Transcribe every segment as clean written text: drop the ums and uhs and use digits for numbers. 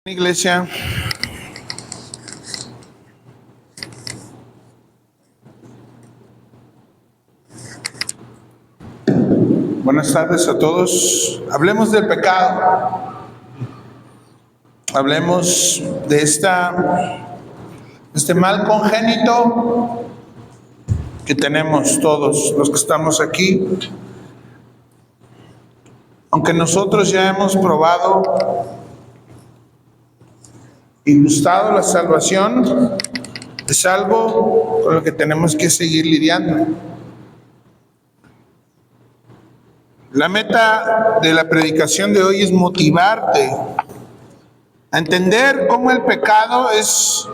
Iglesia, buenas tardes a todos. Hablemos del pecado. Hablemos de este mal congénito que tenemos todos los que estamos aquí. Aunque nosotros ya hemos probado y gustado la salvación, es algo con lo que tenemos que seguir lidiando. La meta de la predicación de hoy es motivarte a entender cómo el pecado es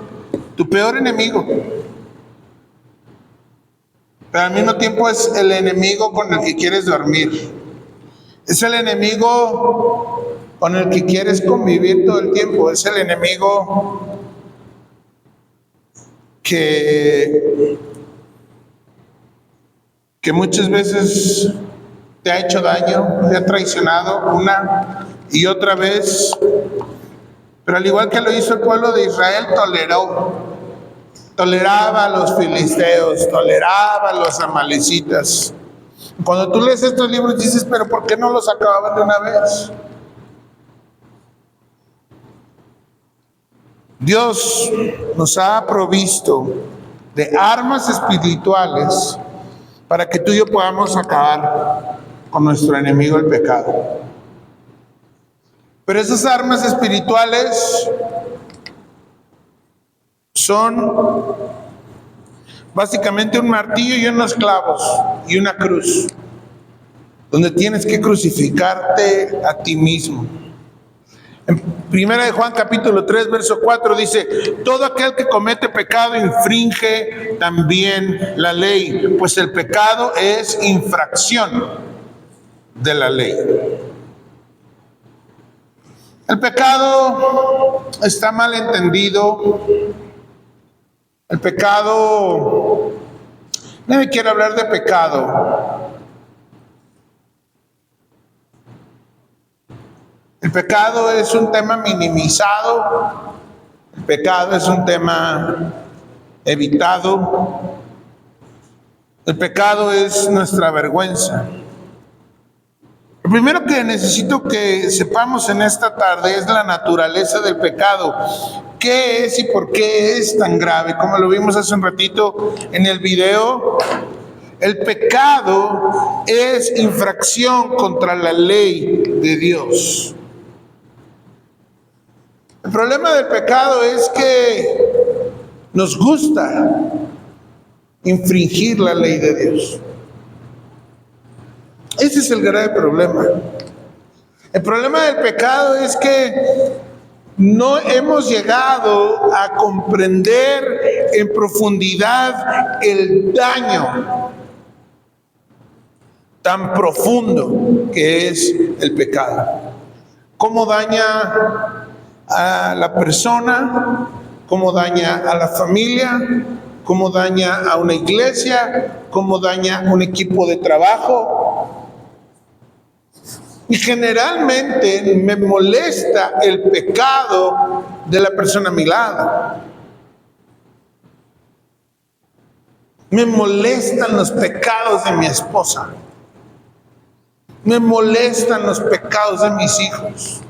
tu peor enemigo, pero al mismo tiempo es el enemigo con el que quieres dormir. Es el enemigo con el que quieres convivir todo el tiempo. Es el enemigo que muchas veces te ha hecho daño, te ha traicionado una y otra vez. Pero al igual que lo hizo el pueblo de Israel, toleraba a los filisteos, toleraba a los amalecitas. Cuando tú lees estos libros dices, pero ¿por qué no los acababan de una vez? Dios nos ha provisto de armas espirituales para que tú y yo podamos acabar con nuestro enemigo el pecado. Pero esas armas espirituales son básicamente un martillo y unos clavos y una cruz, donde tienes que crucificarte a ti mismo. En 1 de Juan capítulo 3, verso 4 dice, todo aquel que comete pecado infringe también la ley, pues el pecado es infracción de la ley. El pecado está mal entendido. El pecado, nadie quiere hablar de pecado. El pecado es un tema minimizado, el pecado es un tema evitado, el pecado es nuestra vergüenza. Lo primero que necesito que sepamos en esta tarde es la naturaleza del pecado. ¿Qué es y por qué es tan grave? Como lo vimos hace un ratito en el video, el pecado es infracción contra la ley de Dios. El problema del pecado es que nos gusta infringir la ley de Dios. Ese es el grave problema. El problema del pecado es que no hemos llegado a comprender en profundidad el daño tan profundo que es el pecado. Cómo daña a la persona, cómo daña a la familia, cómo daña a una iglesia, cómo daña a un equipo de trabajo. Y generalmente me molesta el pecado de la persona a mi lado. Me molestan los pecados de mi esposa. Me molestan los pecados de mis hijos.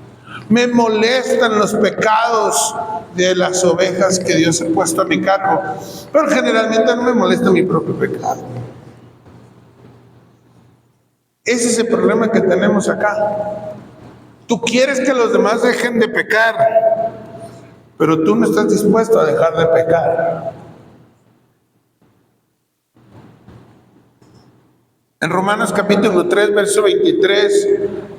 Me molestan los pecados de las ovejas que Dios ha puesto a mi cargo. Pero generalmente no me molesta mi propio pecado. Ese es el problema que tenemos acá. Tú quieres que los demás dejen de pecar, pero tú no estás dispuesto a dejar de pecar. En Romanos capítulo 3, verso 23,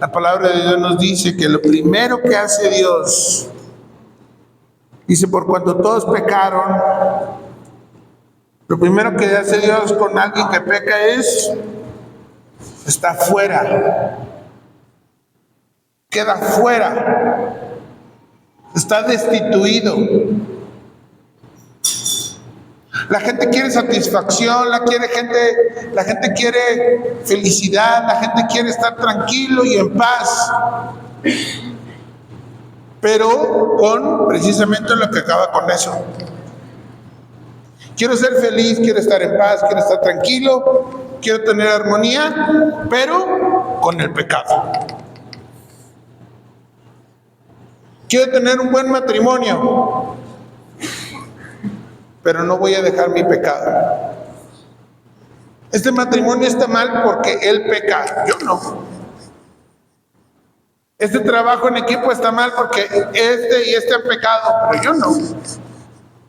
la palabra de Dios nos dice que lo primero que hace Dios, dice, por cuanto todos pecaron, lo primero que hace Dios con alguien que peca es, está fuera, queda fuera, está destituido. La gente quiere satisfacción, la gente quiere felicidad, la gente quiere estar tranquilo y en paz. pero con precisamente lo que acaba con eso. Quiero ser feliz, quiero estar en paz, quiero estar tranquilo, quiero tener armonía, pero con el pecado. Quiero tener un buen matrimonio, pero no voy a dejar mi pecado. Este matrimonio está mal porque él peca, yo no. Este trabajo en equipo está mal porque este han pecado, pero yo no.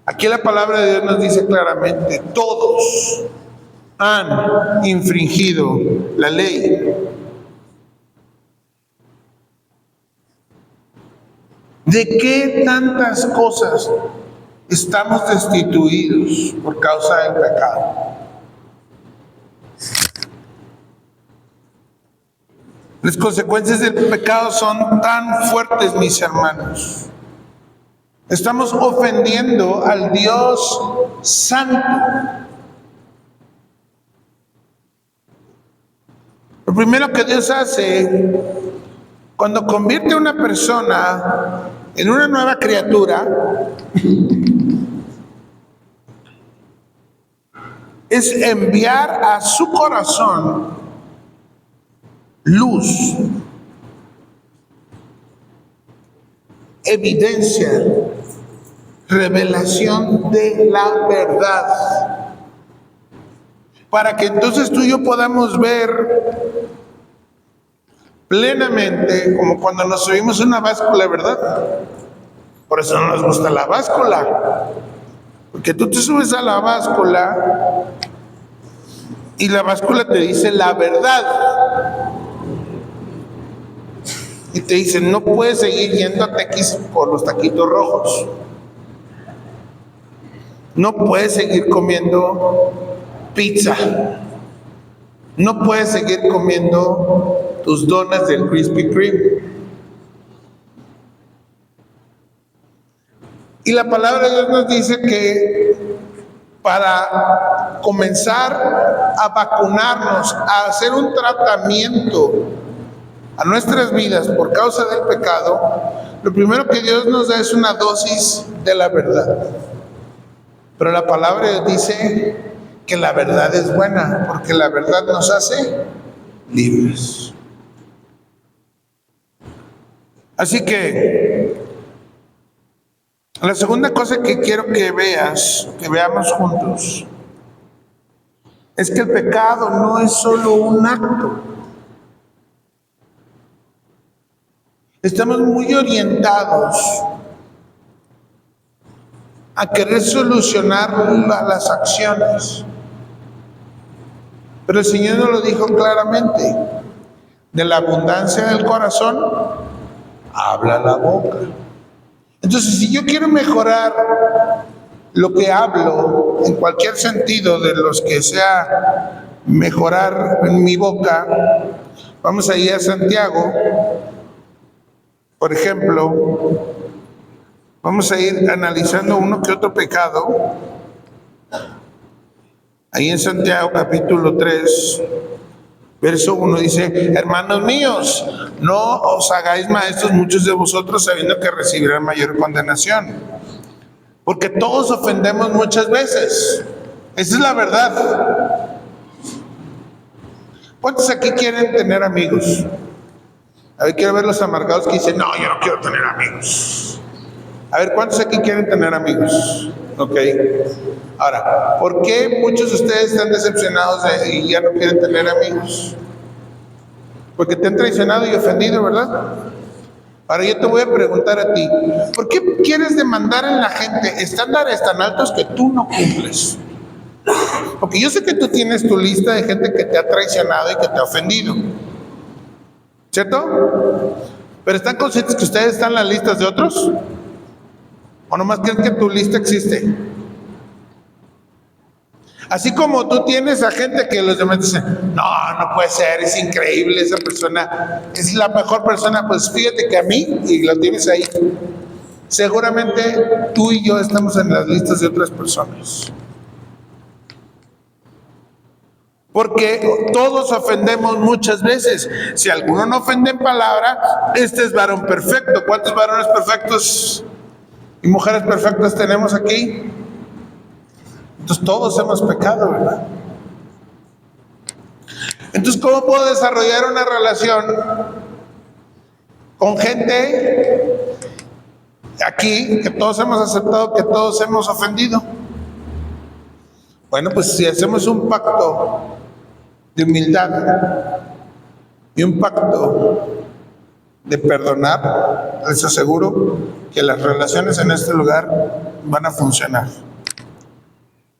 Aquí la palabra de Dios nos dice claramente, todos han infringido la ley. ¿De qué tantas cosas estamos destituidos por causa del pecado? Las consecuencias del pecado son tan fuertes, mis hermanos. Estamos ofendiendo al Dios Santo. Lo primero que Dios hace cuando convierte a una persona en una nueva criatura es enviar a su corazón luz, evidencia, revelación de la verdad, para que entonces tú y yo podamos ver plenamente, como cuando nos subimos a una báscula, ¿verdad? Por eso no nos gusta la báscula, porque tú te subes a la báscula y la báscula te dice la verdad. Y te dicen, no puedes seguir yendo a Tequis por los taquitos rojos. No puedes seguir comiendo pizza. No puedes seguir comiendo tus donas del Krispy Kreme. Y la palabra de Dios nos dice que para comenzar a vacunarnos, a hacer un tratamiento a nuestras vidas por causa del pecado, lo primero que Dios nos da es una dosis de la verdad. Pero la palabra dice que la verdad es buena, porque la verdad nos hace libres. Así que la segunda cosa que quiero que veamos juntos, es que el pecado no es solo un acto. Estamos muy orientados a querer solucionar las acciones. Pero el Señor nos lo dijo claramente. De la abundancia del corazón, habla la boca. Entonces, si yo quiero mejorar lo que hablo, en cualquier sentido de los que sea mejorar en mi boca, vamos a ir a Santiago. Por ejemplo, vamos a ir analizando uno que otro pecado. Ahí en Santiago capítulo 3, verso 1 dice, hermanos míos, no os hagáis maestros muchos de vosotros sabiendo que recibirán mayor condenación. Porque todos ofendemos muchas veces. Esa es la verdad. ¿Cuántos aquí quieren tener amigos? A ver, quiero ver los amargados que dicen, no, yo no quiero tener amigos. A ver, ¿cuántos aquí quieren tener amigos? Ok. Ahora, ¿por qué muchos de ustedes están decepcionados y ya no quieren tener amigos? Porque te han traicionado y ofendido, ¿verdad? Ahora yo te voy a preguntar a ti, ¿por qué quieres demandar en la gente estándares tan altos que tú no cumples? Porque yo sé que tú tienes tu lista de gente que te ha traicionado y que te ha ofendido, ¿cierto? ¿Pero están conscientes que ustedes están en las listas de otros? ¿O nomás creen que tu lista existe? Así como tú tienes a gente que los demás dicen, no, no puede ser, es increíble, esa persona es la mejor persona, pues fíjate que a mí, y lo tienes ahí, seguramente tú y yo estamos en las listas de otras personas. Porque todos ofendemos muchas veces. Si alguno no ofende en palabra, este es varón perfecto. ¿Cuántos varones perfectos y mujeres perfectas tenemos aquí? Entonces todos hemos pecado, ¿verdad? Entonces, ¿cómo puedo desarrollar una relación con gente aquí que todos hemos aceptado que todos hemos ofendido? Bueno, pues si hacemos un pacto de humildad y un pacto de perdonar, les aseguro que las relaciones en este lugar van a funcionar.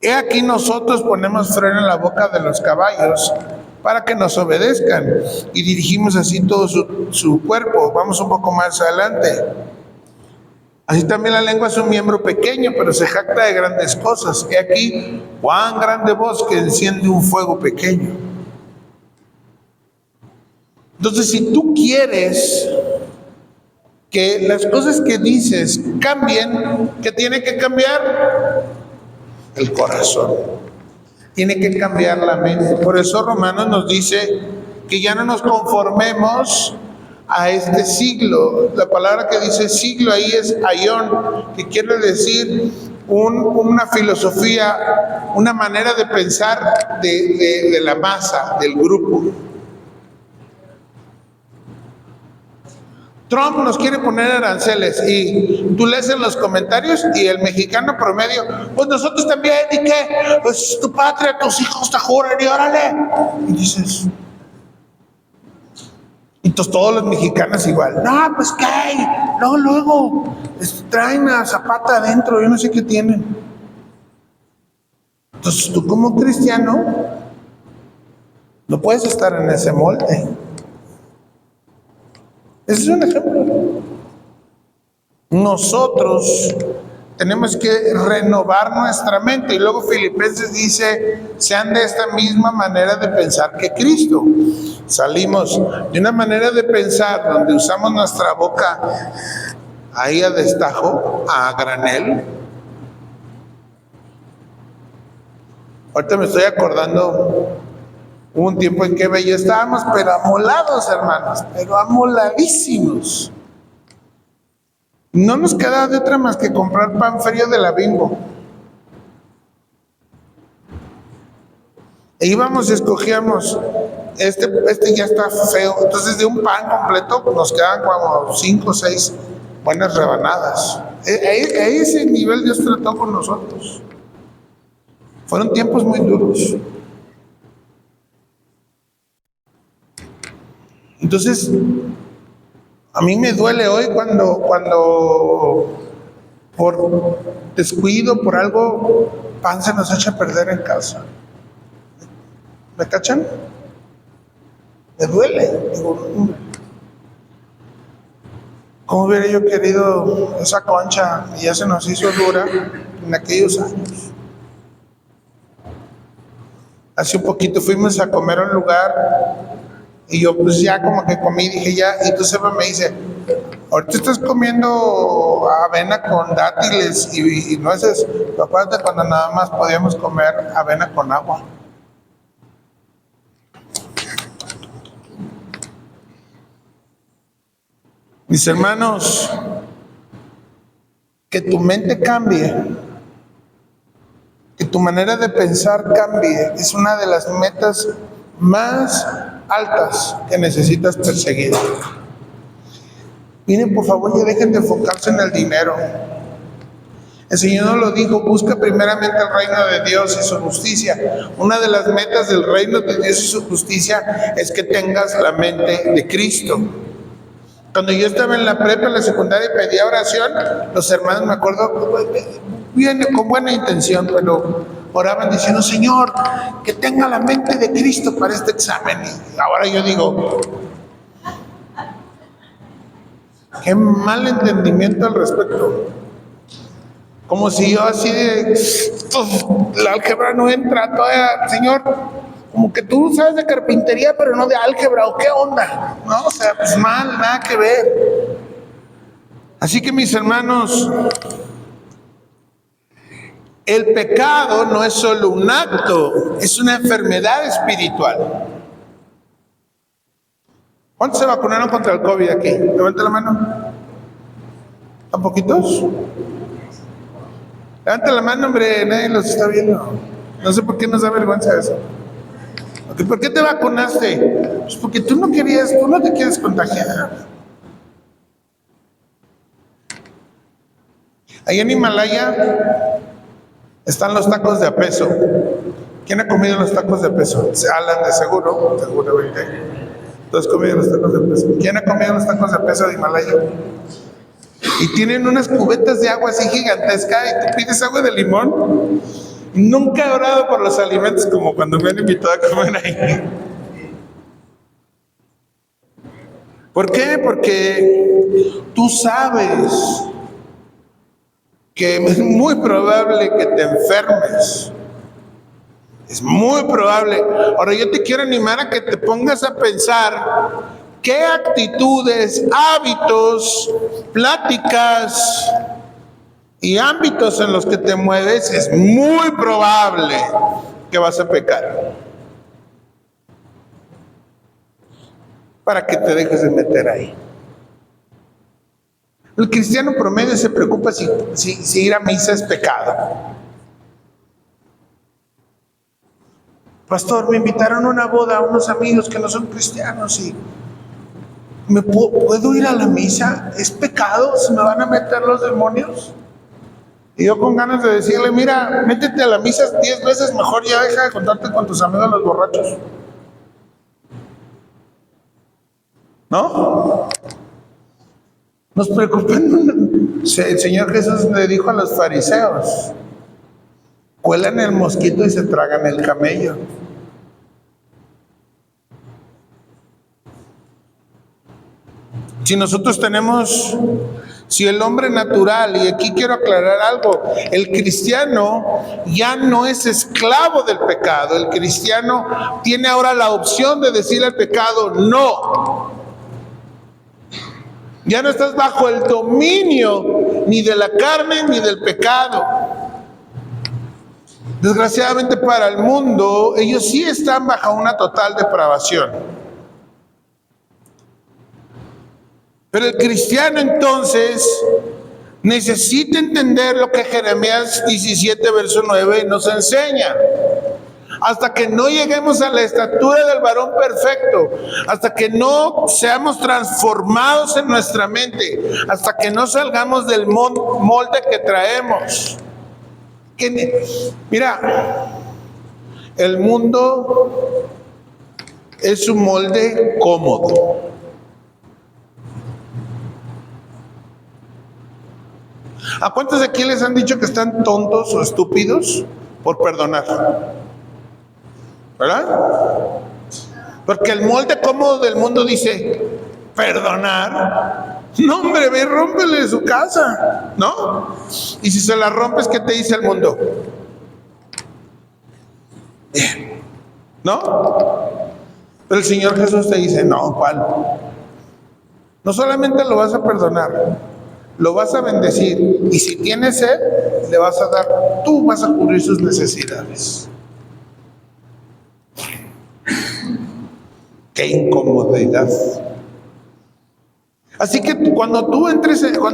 He aquí nosotros ponemos freno en la boca de los caballos para que nos obedezcan y dirigimos así todo su cuerpo. Vamos un poco más adelante. Así también la lengua es un miembro pequeño, pero se jacta de grandes cosas. He aquí cuán grande voz que enciende un fuego pequeño. Entonces, si tú quieres que las cosas que dices cambien, ¿qué tiene que cambiar? El corazón. Tiene que cambiar la mente. Por eso Romanos nos dice que ya no nos conformemos a este siglo. La palabra que dice siglo ahí es aión, que quiere decir una filosofía, una manera de pensar de la masa, del grupo. Trump nos quiere poner aranceles y tú lees en los comentarios y el mexicano promedio, pues nosotros también, ¿y qué? Pues tu patria, tus hijos te juran y órale. Y dices, y todos los mexicanos igual, no, pues qué, luego, traen a Zapata adentro, yo no sé qué tienen. Entonces tú como cristiano no puedes estar en ese molde. Ese es un ejemplo. Nosotros tenemos que renovar nuestra mente. Y luego Filipenses dice, sean de esta misma manera de pensar que Cristo. Salimos de una manera de pensar donde usamos nuestra boca ahí a destajo, a granel. Ahorita me estoy acordando, hubo un tiempo en que ya estábamos, pero amolados, hermanos, pero amoladísimos. No nos quedaba de otra más que comprar pan frío de la Bimbo. E íbamos y escogíamos, este ya está feo. Entonces de un pan completo nos quedaban como 5 o 6 buenas rebanadas. A ese nivel Dios trató con nosotros. Fueron tiempos muy duros. Entonces, a mí me duele hoy cuando por descuido, por algo, pan se nos echa a perder en casa. ¿Me cachan? Me duele. Digo, ¿cómo hubiera yo querido esa concha? Y ya se nos hizo dura en aquellos años. Hace un poquito fuimos a comer a un lugar y yo pues ya como que comí, dije ya, y entonces me dice, ahorita estás comiendo avena con dátiles y nueces, pero acuérdate cuando nada más podíamos comer avena con agua. Mis hermanos, que tu mente cambie, que tu manera de pensar cambie, es una de las metas más altas que necesitas perseguir. Miren, por favor, ya dejen de enfocarse en el dinero. El Señor nos lo dijo, busca primeramente el reino de Dios y su justicia. Una de las metas del reino de Dios y su justicia es que tengas la mente de Cristo. Cuando yo estaba en la prepa, en la secundaria, y pedía oración, los hermanos, me acuerdo, bien, con buena intención, pero oraban diciendo, Señor, que tenga la mente de Cristo para este examen. Y ahora yo digo, qué mal entendimiento al respecto. Como si yo así de, la álgebra no entra todavía, Señor, como que tú sabes de carpintería, pero no de álgebra, ¿o qué onda? No, o sea, pues mal, nada que ver. Así que mis hermanos, el pecado no es solo un acto, es una enfermedad espiritual. ¿Cuántos se vacunaron contra el COVID aquí? Levanta la mano. ¿A poquitos? Levanta la mano, hombre, nadie los está viendo. No sé por qué nos da vergüenza eso. ¿Por qué te vacunaste? Pues porque tú no te quieres contagiar. Ahí en Himalaya están los tacos de a peso. ¿Quién ha comido los tacos de a peso? Alan, de seguro. ¿Tú has comido los tacos de a peso? ¿Quién ha comido los tacos de a peso de Himalaya? Y tienen unas cubetas de agua así gigantesca y tú pides agua de limón. Nunca he orado por los alimentos como cuando me han invitado a comer ahí. ¿Por qué? Porque tú sabes que es muy probable que te enfermes. Es muy probable. Ahora yo te quiero animar a que te pongas a pensar qué actitudes, hábitos, pláticas y ámbitos en los que te mueves es muy probable que vas a pecar. Para que te dejes de meter ahí. El cristiano promedio se preocupa si ir a misa es pecado. Pastor, me invitaron a una boda a unos amigos que no son cristianos y ¿puedo ir a la misa? ¿Es pecado? ¿Se me van a meter los demonios? Y yo con ganas de decirle, mira, métete a la misa 10 veces mejor, ya deja de contarte con tus amigos los borrachos. ¿No? Nos preocupan. El Señor Jesús le dijo a los fariseos, cuelan el mosquito y se tragan el camello. Si el hombre natural, y aquí quiero aclarar algo, el cristiano ya no es esclavo del pecado, el cristiano tiene ahora la opción de decirle al pecado, no. Ya no estás bajo el dominio ni de la carne ni del pecado. Desgraciadamente para el mundo, ellos sí están bajo una total depravación. Pero el cristiano entonces necesita entender lo que Jeremías 17, verso 9 nos enseña. Hasta que no lleguemos a la estatura del varón perfecto, hasta que no seamos transformados en nuestra mente, hasta que no salgamos del molde que traemos. Mira, el mundo es un molde cómodo. ¿A cuántos de aquí les han dicho que están tontos o estúpidos por perdonar? ¿Verdad? Porque el molde cómodo del mundo dice, perdonar. No, hombre, ve, rómpele su casa, ¿no? Y si se la rompes, ¿qué te dice el mundo? Bien, ¿no? Pero el Señor Jesús te dice, no, ¿cuál? No solamente lo vas a perdonar, lo vas a bendecir. Y si tienes sed, le vas a dar, tú vas a cubrir sus necesidades. ¡Qué incomodidad! Así que cuando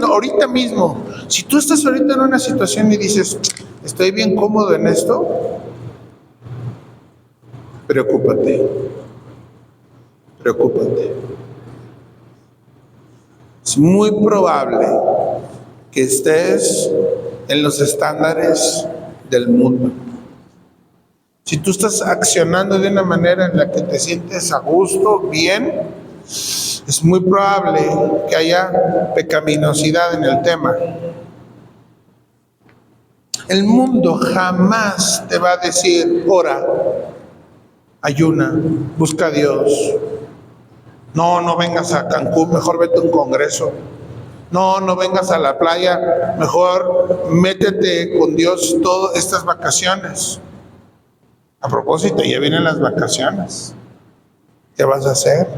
ahorita mismo, si tú estás ahorita en una situación y dices, estoy bien cómodo en esto, preocúpate. Es muy probable que estés en los estándares del mundo. Si tú estás accionando de una manera en la que te sientes a gusto, bien, es muy probable que haya pecaminosidad en el tema. El mundo jamás te va a decir, ora, ayuna, busca a Dios. No vengas a Cancún, mejor vete a un congreso. No vengas a la playa, mejor métete con Dios todas estas vacaciones. A propósito, ya vienen las vacaciones. ¿Qué vas a hacer?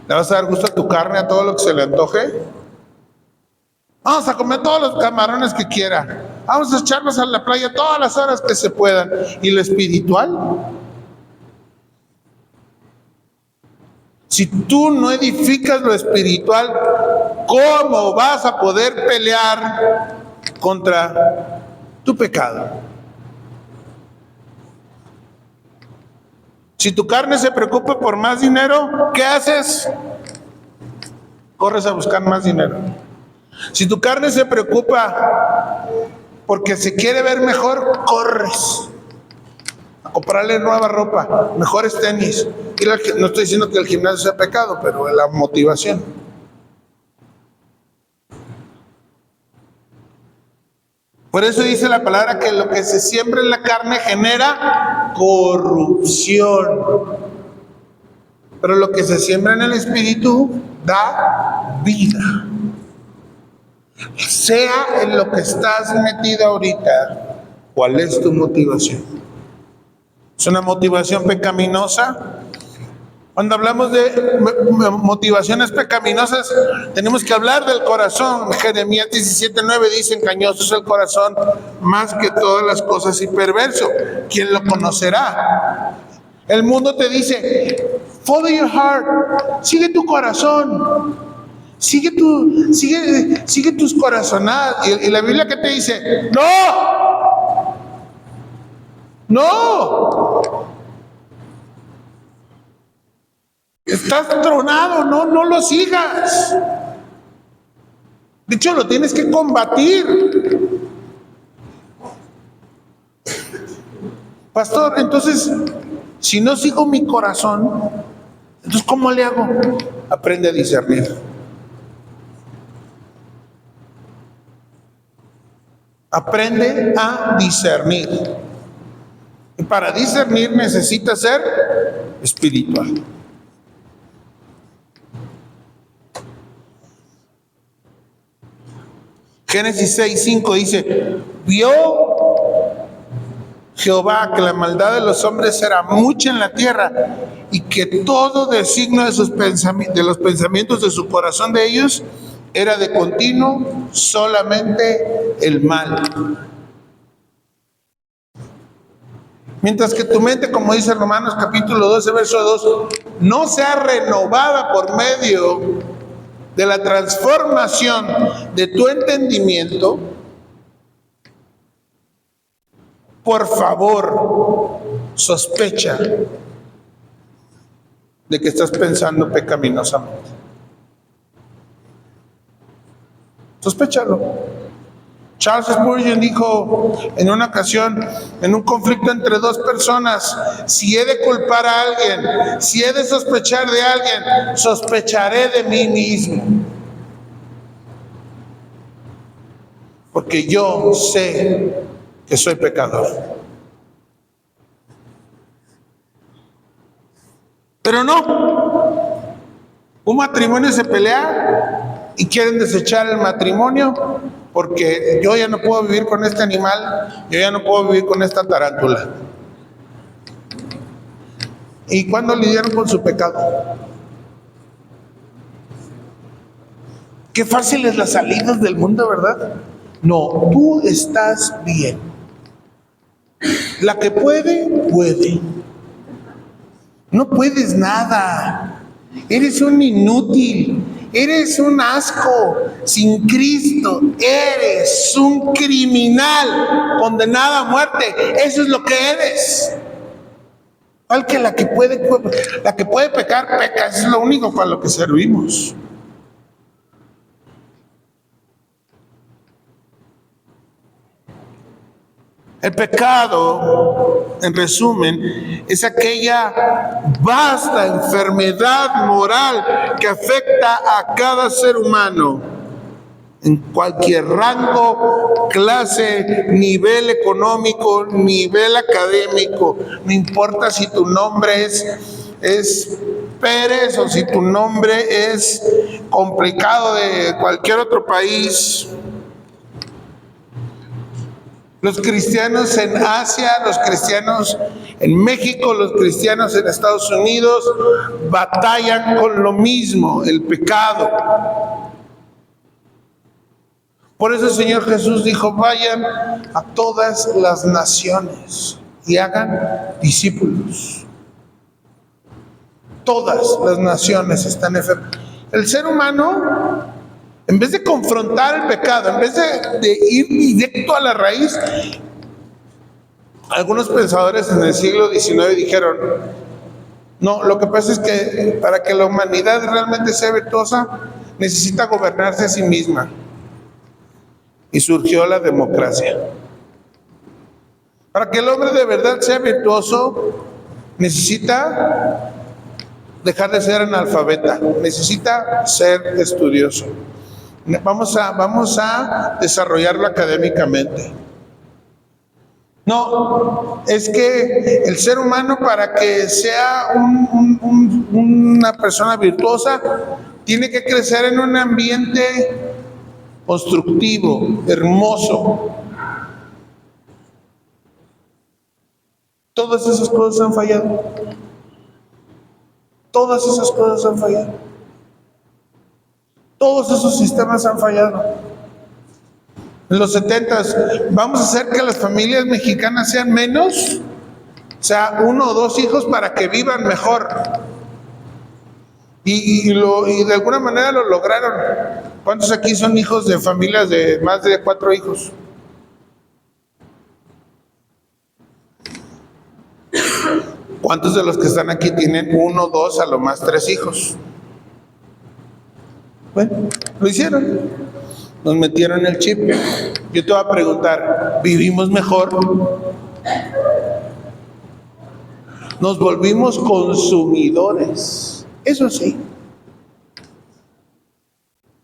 ¿Le vas a dar gusto a tu carne, a todo lo que se le antoje? Vamos a comer todos los camarones que quiera. Vamos a echarnos a la playa todas las horas que se puedan. ¿Y lo espiritual? Si tú no edificas lo espiritual, ¿cómo vas a poder pelear contra tu pecado? Si tu carne se preocupa por más dinero, ¿qué haces? Corres a buscar más dinero. Si tu carne se preocupa porque se quiere ver mejor, corres a comprarle nueva ropa, mejores tenis. No estoy diciendo que el gimnasio sea pecado, pero la motivación. Por eso dice la palabra que lo que se siembra en la carne genera corrupción. Pero lo que se siembra en el espíritu da vida. Sea en lo que estás metido ahorita, ¿cuál es tu motivación? ¿Es una motivación pecaminosa? Cuando hablamos de motivaciones pecaminosas, tenemos que hablar del corazón. Jeremías 17:9 dice: engañoso es el corazón más que todas las cosas y perverso. ¿Quién lo conocerá? El mundo te dice: follow your heart, sigue tu corazón, sigue tus corazonadas. Y la Biblia, ¿qué te dice? No. Estás tronado, no lo sigas. De hecho, lo tienes que combatir. Pastor, entonces, si no sigo mi corazón, entonces ¿cómo le hago? Aprende a discernir. Aprende a discernir. Y para discernir necesitas ser espiritual. Génesis 6:5 dice: vio Jehová que la maldad de los hombres era mucha en la tierra, y que todo designio de los pensamientos de su corazón de ellos era de continuo solamente el mal. Mientras que tu mente, como dice Romanos capítulo 12, verso 2, no sea renovada por medio de la transformación de tu entendimiento, por favor, sospecha de que estás pensando pecaminosamente. Sospéchalo. Charles Spurgeon dijo en una ocasión, en un conflicto entre dos personas: si he de culpar a alguien, si he de sospechar de alguien, sospecharé de mí mismo. Porque yo sé que soy pecador. Pero no. Un matrimonio se pelea y quieren desechar el matrimonio porque yo ya no puedo vivir con este animal, yo ya no puedo vivir con esta tarántula. ¿Y cuándo lidiaron con su pecado? Qué fácil es las salidas del mundo, ¿verdad? No, tú estás bien. La que puede, puede. No puedes nada. Eres un inútil. Eres un asco. Sin Cristo eres un criminal condenado a muerte. Eso es lo que eres. Igual que la que puede pecar, peca. Eso es lo único para lo que servimos. El pecado, en resumen, es aquella vasta enfermedad moral que afecta a cada ser humano en cualquier rango, clase, nivel económico, nivel académico. No importa si tu nombre es Pérez o si tu nombre es complicado de cualquier otro país. Los cristianos en Asia, los cristianos en México, los cristianos en Estados Unidos batallan con lo mismo, el pecado. Por eso el Señor Jesús dijo, vayan a todas las naciones y hagan discípulos. Todas las naciones están enfermas. El ser humano, en vez de confrontar el pecado, en vez de ir directo a la raíz, algunos pensadores en el siglo XIX dijeron, no, lo que pasa es que para que la humanidad realmente sea virtuosa, necesita gobernarse a sí misma. Y surgió la democracia. Para que el hombre de verdad sea virtuoso, necesita dejar de ser analfabeta, necesita ser estudioso. Vamos a desarrollarlo académicamente. No, es que el ser humano, para que sea una persona virtuosa, tiene que crecer en un ambiente constructivo, hermoso. Todas esas cosas han fallado. Todas esas cosas han fallado. Todos esos sistemas han fallado. En los 70s, vamos a hacer que las familias mexicanas sean menos, o sea, 1 o 2 hijos para que vivan mejor. Y de alguna manera lo lograron. ¿Cuántos aquí son hijos de familias de más de 4 hijos? ¿Cuántos de los que están aquí tienen 1, 2, a lo más 3 hijos? Bueno, lo hicieron. Nos metieron el chip. Yo te voy a preguntar, ¿vivimos mejor? Nos volvimos consumidores. Eso sí.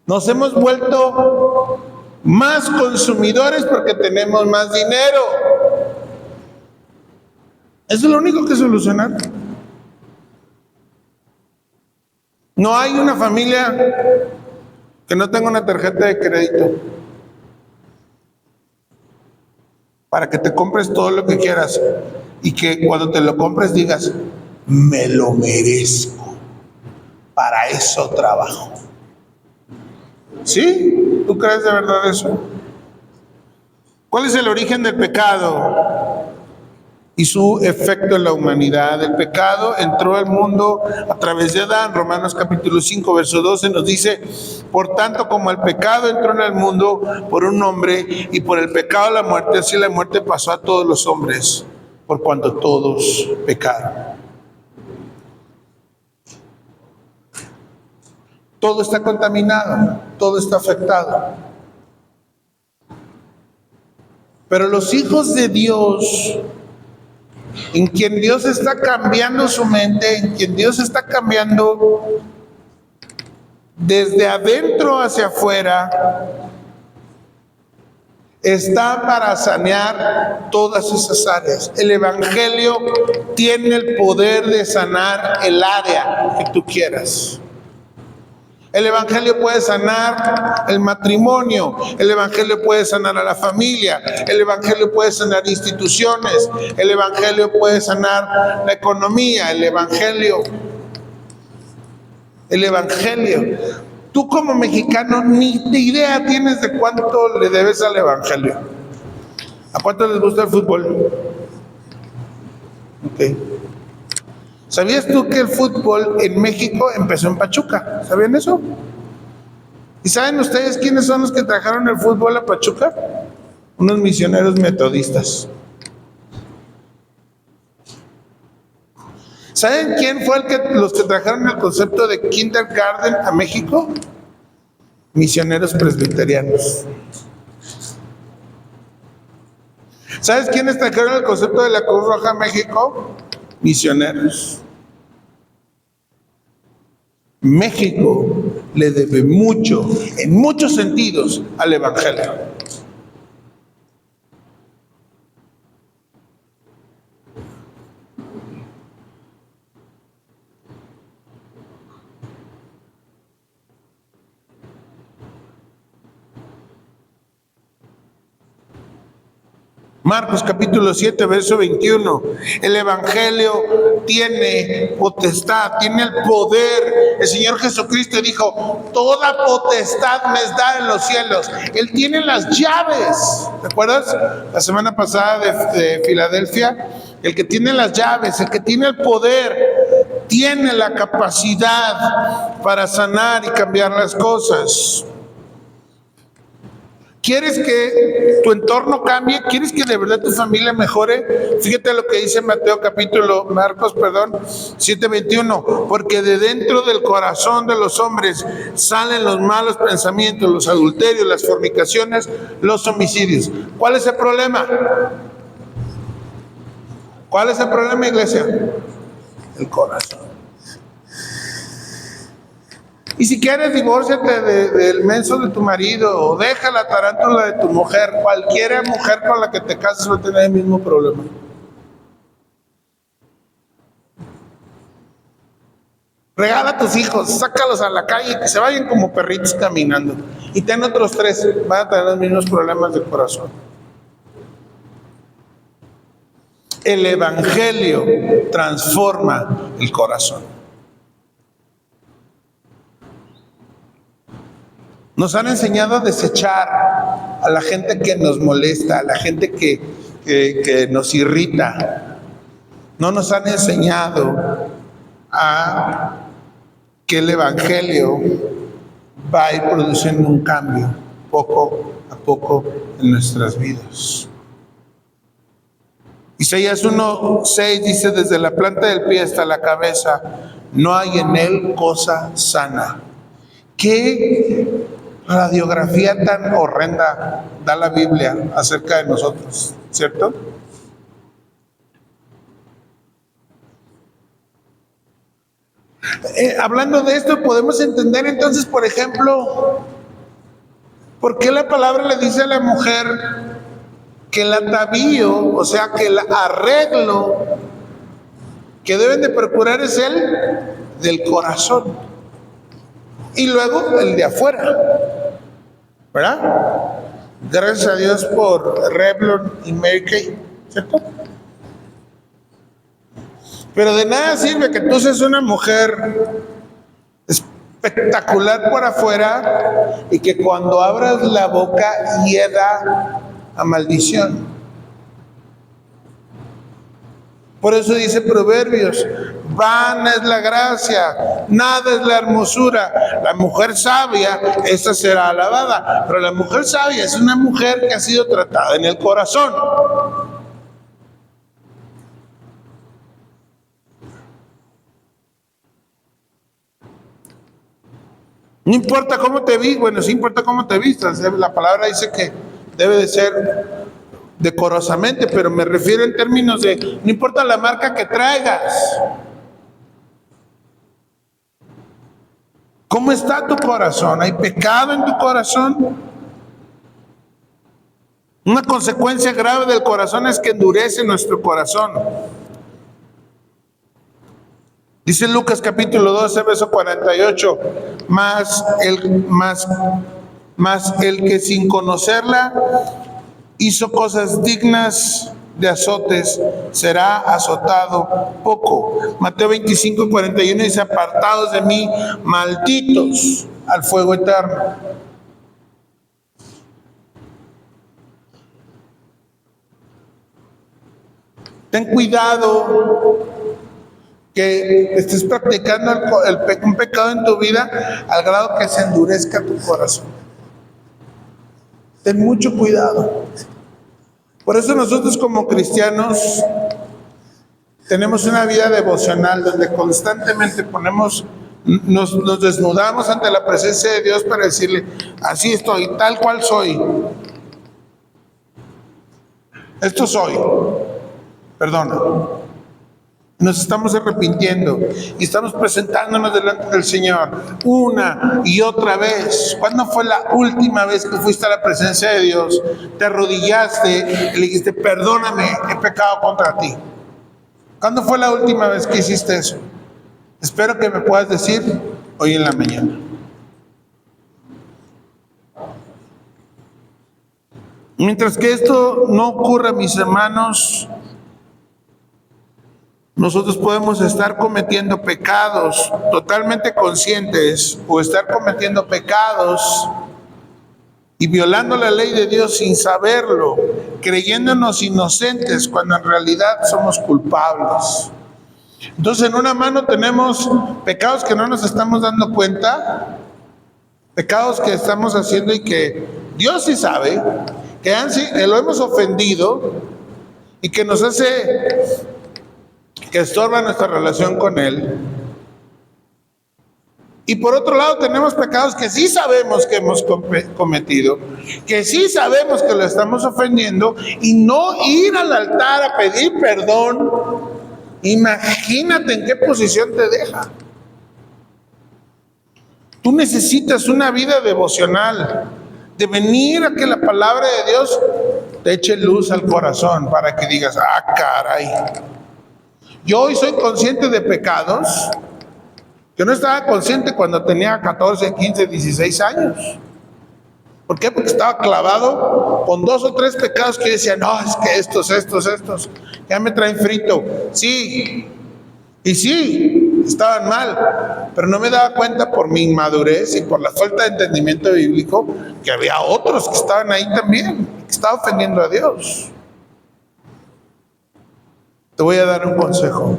Nos hemos vuelto más consumidores porque tenemos más dinero. Eso es lo único que solucionar. No hay una familia que no tenga una tarjeta de crédito para que te compres todo lo que quieras y que cuando te lo compres digas, me lo merezco, para eso trabajo. ¿Sí? ¿Tú crees de verdad eso? ¿Cuál es el origen del pecado y su efecto en la humanidad? El pecado entró al mundo a través de Adán. Romanos capítulo 5, verso 12 nos dice, por tanto, como el pecado entró en el mundo por un hombre y por el pecado la muerte, así la muerte pasó a todos los hombres, por cuanto todos pecaron. Todo está contaminado, todo está afectado. Pero los hijos de Dios, en quien Dios está cambiando su mente, en quien Dios está cambiando desde adentro hacia afuera, está para sanear todas esas áreas. El Evangelio tiene el poder de sanar el área que tú quieras. El Evangelio puede sanar el matrimonio, el Evangelio puede sanar a la familia, el Evangelio puede sanar instituciones, el Evangelio puede sanar la economía, el Evangelio. Tú como mexicano ni idea tienes de cuánto le debes al Evangelio. ¿A cuánto les gusta el fútbol? Ok. ¿Sabías tú que el fútbol en México empezó en Pachuca? ¿Sabían eso? ¿Y saben ustedes quiénes son los que trajeron el fútbol a Pachuca? Unos misioneros metodistas. ¿Saben quién fue los que trajeron el concepto de kindergarten a México? Misioneros presbiterianos. ¿Sabes quiénes trajeron el concepto de la Cruz Roja a México? Misioneros. México le debe mucho, en muchos sentidos, al Evangelio. Marcos capítulo 7, verso 21. El Evangelio tiene potestad, tiene el poder. El Señor Jesucristo dijo: toda potestad me es dada en los cielos. Él tiene las llaves. ¿Te acuerdas? La semana pasada de Filadelfia. El que tiene las llaves, el que tiene el poder, tiene la capacidad para sanar y cambiar las cosas. ¿Quieres que tu entorno cambie? ¿Quieres que de verdad tu familia mejore? Fíjate lo que dice Marcos 7:21. Porque de dentro del corazón de los hombres salen los malos pensamientos, los adulterios, las fornicaciones, los homicidios. ¿Cuál es el problema? ¿Cuál es el problema, iglesia? El corazón. Y si quieres, divórciate del menso de tu marido, o deja la tarántula de tu mujer. Cualquier mujer con la que te cases va a tener el mismo problema. Regala a tus hijos, sácalos a la calle y que se vayan como perritos caminando. Y ten otros 3, van a tener los mismos problemas de corazón. El Evangelio transforma el corazón. Nos han enseñado a desechar a la gente que nos molesta, a la gente que nos irrita. No nos han enseñado a que el Evangelio va a ir produciendo un cambio poco a poco en nuestras vidas. Isaías 1:6 dice: desde la planta del pie hasta la cabeza no hay en él cosa sana. ¿Qué radiografía tan horrenda da la Biblia acerca de nosotros, cierto? Hablando de esto, podemos entender entonces, por ejemplo, por qué la palabra le dice a la mujer que el atavío, o sea, que el arreglo que deben de procurar es el del corazón y luego el de afuera, ¿verdad? Gracias a Dios por Revlon y Mary Kay, ¿cierto? Pero de nada sirve que tú seas una mujer espectacular por afuera y que cuando abras la boca hieda a maldición. Por eso dice Proverbios: vana es la gracia, nada es la hermosura. La mujer sabia, esta será alabada. Pero la mujer sabia es una mujer que ha sido tratada en el corazón. No importa cómo te vi, bueno, sí importa cómo te vistas. La palabra dice que debe de ser decorosamente, pero me refiero en términos de no importa la marca que traigas. ¿Cómo está tu corazón? ¿Hay pecado en tu corazón? Una consecuencia grave del corazón es que endurece nuestro corazón. Dice Lucas capítulo 12, verso 48, mas el que sin conocerla hizo cosas dignas de azotes, será azotado poco. Mateo 25, 41 dice: apartados de mí, malditos, al fuego eterno. Ten cuidado que estés practicando un pecado en tu vida al grado que se endurezca tu corazón. Ten mucho cuidado. Por eso nosotros como cristianos tenemos una vida devocional donde constantemente nos desnudamos ante la presencia de Dios para decirle: así estoy, tal cual soy. Esto soy. Perdona. Nos estamos arrepintiendo y estamos presentándonos delante del Señor una y otra vez. ¿Cuándo fue la última vez que fuiste a la presencia de Dios, te arrodillaste y le dijiste: perdóname, he pecado contra ti? ¿Cuándo fue la última vez que hiciste eso? Espero que me puedas decir hoy en la mañana. Mientras que esto no ocurra, mis hermanos, nosotros podemos estar cometiendo pecados totalmente conscientes o estar cometiendo pecados y violando la ley de Dios sin saberlo, creyéndonos inocentes cuando en realidad somos culpables. Entonces, en una mano tenemos pecados que no nos estamos dando cuenta, pecados que estamos haciendo y que Dios sí sabe, que lo hemos ofendido y que nos hace que estorba nuestra relación con Él. Y por otro lado tenemos pecados que sí sabemos que hemos cometido, que sí sabemos que lo estamos ofendiendo, y no ir al altar a pedir perdón. Imagínate en qué posición te deja. Tú necesitas una vida devocional, de venir a que la palabra de Dios te eche luz al corazón para que digas, ah, caray, yo hoy soy consciente de pecados que no estaba consciente cuando tenía 14, 15, 16 años. ¿Por qué? Porque estaba clavado con 2 o 3 pecados que yo decía, no, es que estos, ya me traen frito. Sí, y sí, estaban mal, pero no me daba cuenta por mi inmadurez y por la falta de entendimiento bíblico que había otros que estaban ahí también, que estaban ofendiendo a Dios. Te voy a dar un consejo.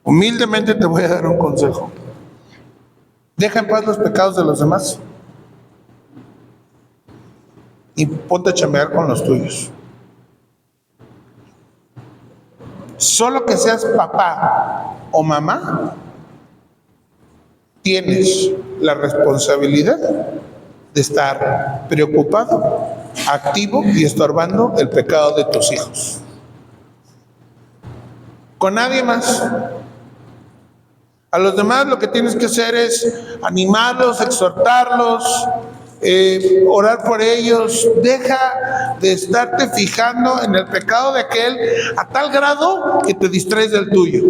Humildemente te voy a dar un consejo. Deja en paz los pecados de los demás y ponte a chambear con los tuyos. Solo que seas papá o mamá, tienes la responsabilidad de estar preocupado, activo y estorbando el pecado de tus hijos. Con nadie más. A los demás lo que tienes que hacer es animarlos, exhortarlos, orar por ellos. Deja de estarte fijando en el pecado de aquel a tal grado que te distraes del tuyo.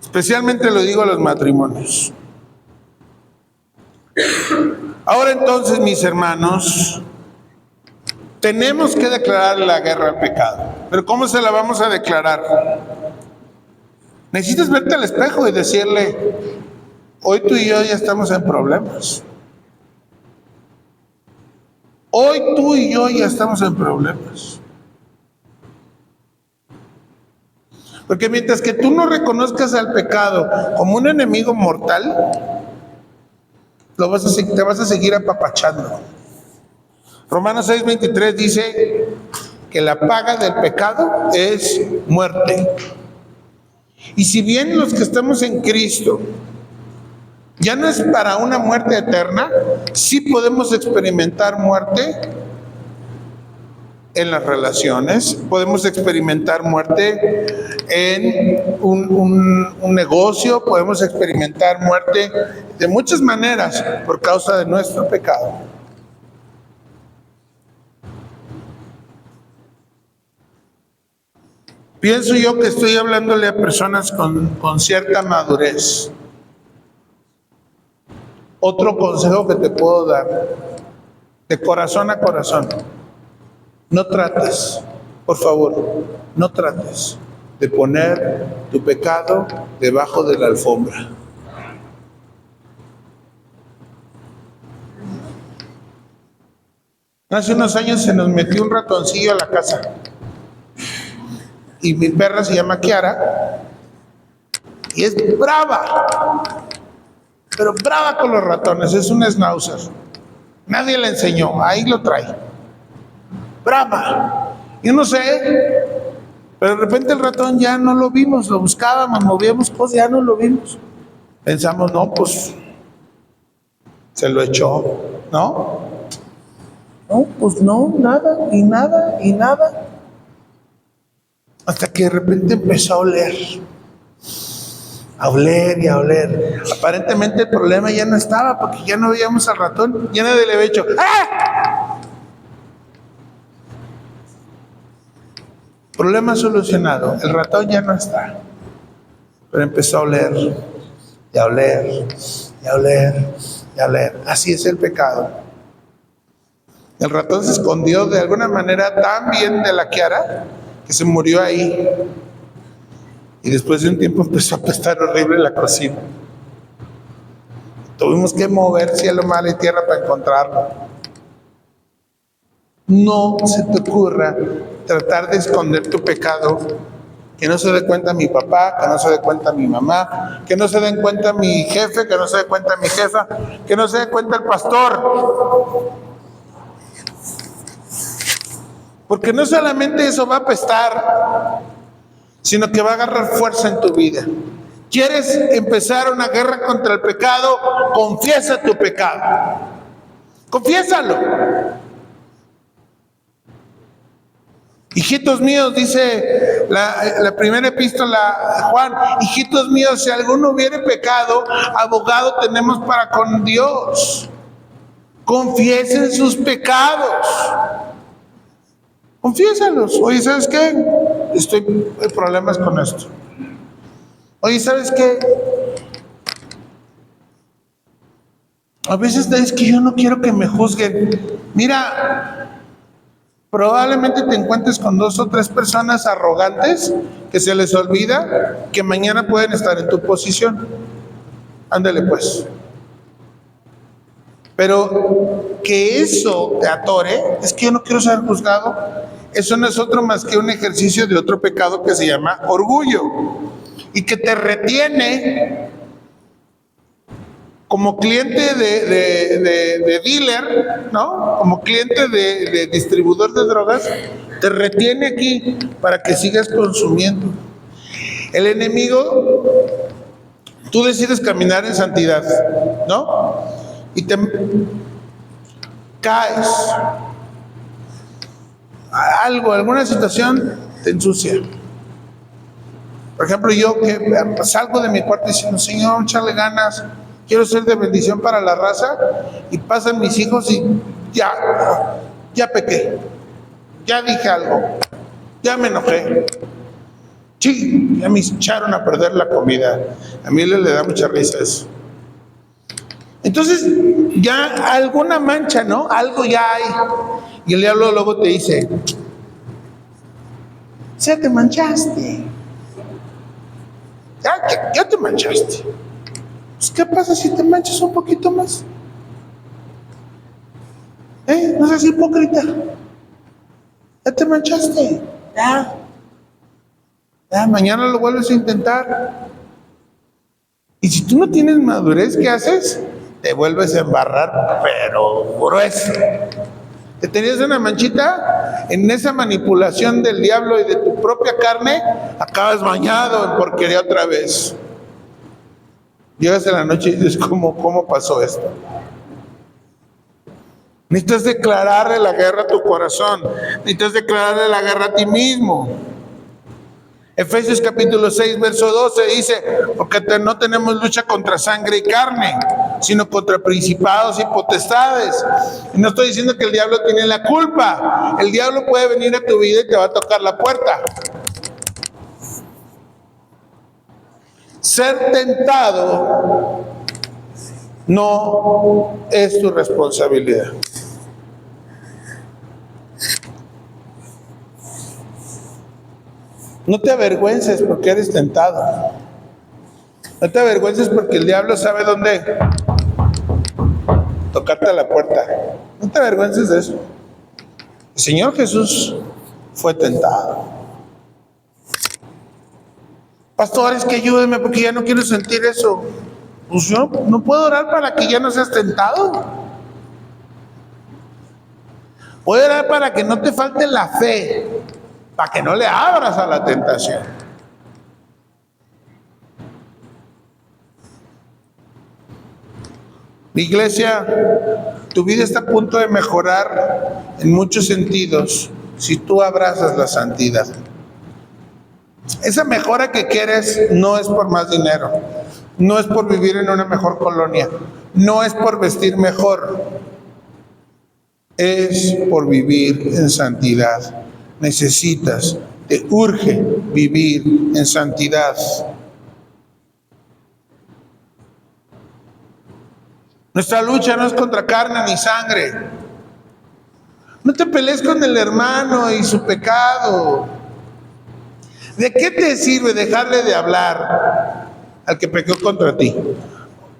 Especialmente lo digo a los matrimonios. Ahora entonces, mis hermanos, tenemos que declarar la guerra al pecado. ¿Pero cómo se la vamos a declarar? Necesitas verte al espejo y decirle, hoy tú y yo ya estamos en problemas. Hoy tú y yo ya estamos en problemas. Porque mientras que tú no reconozcas al pecado como un enemigo mortal, te vas a seguir apapachando. Romanos 6:23 dice que la paga del pecado es muerte. Y si bien los que estamos en Cristo ya no es para una muerte eterna, sí podemos experimentar muerte en las relaciones, podemos experimentar muerte en un negocio, podemos experimentar muerte de muchas maneras por causa de nuestro pecado. Pienso yo que estoy hablándole a personas con cierta madurez. Otro consejo que te puedo dar, de corazón a corazón, no trates, por favor, no trates de poner tu pecado debajo de la alfombra. Hace unos años se nos metió un ratoncillo a la casa. Y mi perra se llama Kiara y es brava, pero brava con los ratones, es un schnauzer. Nadie le enseñó, ahí lo trae. Brava. Yo no sé, pero de repente el ratón ya no lo vimos, lo buscábamos, movíamos cosas, ya no lo vimos. Pensamos, no, pues se lo echó, ¿no? No, pues no, nada, y nada, y nada. Hasta que de repente empezó a oler y a oler. Aparentemente el problema ya no estaba, porque ya no veíamos al ratón, ya nadie le había hecho ¡ah! Problema solucionado, el ratón ya no está. Pero empezó a oler, y a oler, y a oler, y a oler. Así es el pecado. El ratón se escondió de alguna manera tan bien de la Kiara que se murió ahí. Y después de un tiempo empezó a apestar horrible la cocina. Tuvimos que mover cielo, mar y tierra para encontrarlo. No se te ocurra tratar de esconder tu pecado, que no se dé cuenta mi papá, que no se dé cuenta mi mamá, que no se den cuenta mi jefe, que no se dé cuenta mi jefa, que no se dé cuenta el pastor. Porque no solamente eso va a apestar, sino que va a agarrar fuerza en tu vida. ¿Quieres empezar una guerra contra el pecado? Confiesa tu pecado. Confiésalo. Hijitos míos, dice la primera epístola de Juan, hijitos míos, si alguno hubiere pecado, abogado tenemos para con Dios. Confiesen sus pecados. Confiésalos. Oye, ¿sabes qué? Hay problemas con esto. Oye, ¿sabes qué? A veces es que yo no quiero que me juzguen. Mira, probablemente te encuentres con 2 o 3 personas arrogantes que se les olvida que mañana pueden estar en tu posición. Ándale pues. Pero que eso te atore, es que yo no quiero ser juzgado. Eso no es otro más que un ejercicio de otro pecado que se llama orgullo y que te retiene como cliente de dealer, ¿no? Como cliente de distribuidor de drogas, te retiene aquí para que sigas consumiendo. El enemigo, tú decides caminar en santidad, ¿no? Y te caes. Alguna situación te ensucia. Por ejemplo, yo que salgo de mi cuarto diciendo, Señor, échale ganas, quiero ser de bendición para la raza, y pasan mis hijos y ya pequé, ya dije algo, ya me enojé. Sí, ya me echaron a perder la comida. A mí le da mucha risa eso. Entonces, ya alguna mancha, ¿no? Algo ya hay. Y el diablo luego te dice, ya te manchaste. Ya te manchaste. Pues, ¿qué pasa si te manchas un poquito más? No seas hipócrita. Ya te manchaste. Ya, mañana lo vuelves a intentar. Y si tú no tienes madurez, ¿qué haces? Te vuelves a embarrar, pero grueso. Te tenías una manchita, en esa manipulación del diablo y de tu propia carne, acabas bañado en porquería otra vez. Llegas en la noche y dices, ¿cómo pasó esto? Necesitas declararle la guerra a tu corazón. Necesitas declararle la guerra a ti mismo. Efesios capítulo 6, verso 12 dice, porque no tenemos lucha contra sangre y carne, sino contra principados y potestades. Y no estoy diciendo que el diablo tiene la culpa. El diablo puede venir a tu vida y te va a tocar la puerta. Ser tentado no es tu responsabilidad. No te avergüences porque eres tentado. No te avergüences porque el diablo sabe dónde tocarte a la puerta. No te avergüences de eso. El Señor Jesús fue tentado. Pastor, es que ayúdeme porque ya no quiero sentir eso. Pues yo no puedo orar para que ya no seas tentado. Puedo orar para que no te falte la fe, para que no le abras a la tentación. Mi iglesia, tu vida está a punto de mejorar en muchos sentidos si tú abrazas la santidad. Esa mejora que quieres no es por más dinero, no es por vivir en una mejor colonia, no es por vestir mejor, es por vivir en santidad. Necesitas, te urge vivir en santidad. Nuestra lucha no es contra carne ni sangre. No te pelees con el hermano y su pecado. ¿De qué te sirve dejarle de hablar al que pecó contra ti?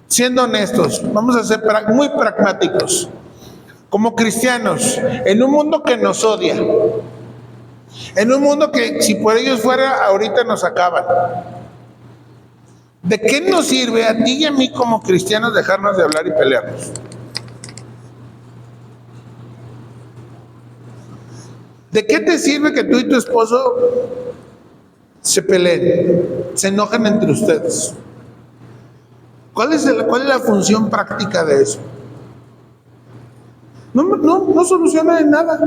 Siendo honestos, vamos a ser muy pragmáticos. Como cristianos, en un mundo que nos odia, en un mundo que si por ellos fuera, ahorita nos acaban. ¿De qué nos sirve a ti y a mí como cristianos dejarnos de hablar y pelearnos? ¿De qué te sirve que tú y tu esposo se peleen, se enojen entre ustedes? ¿Cuál es la función práctica de eso? No soluciona en nada.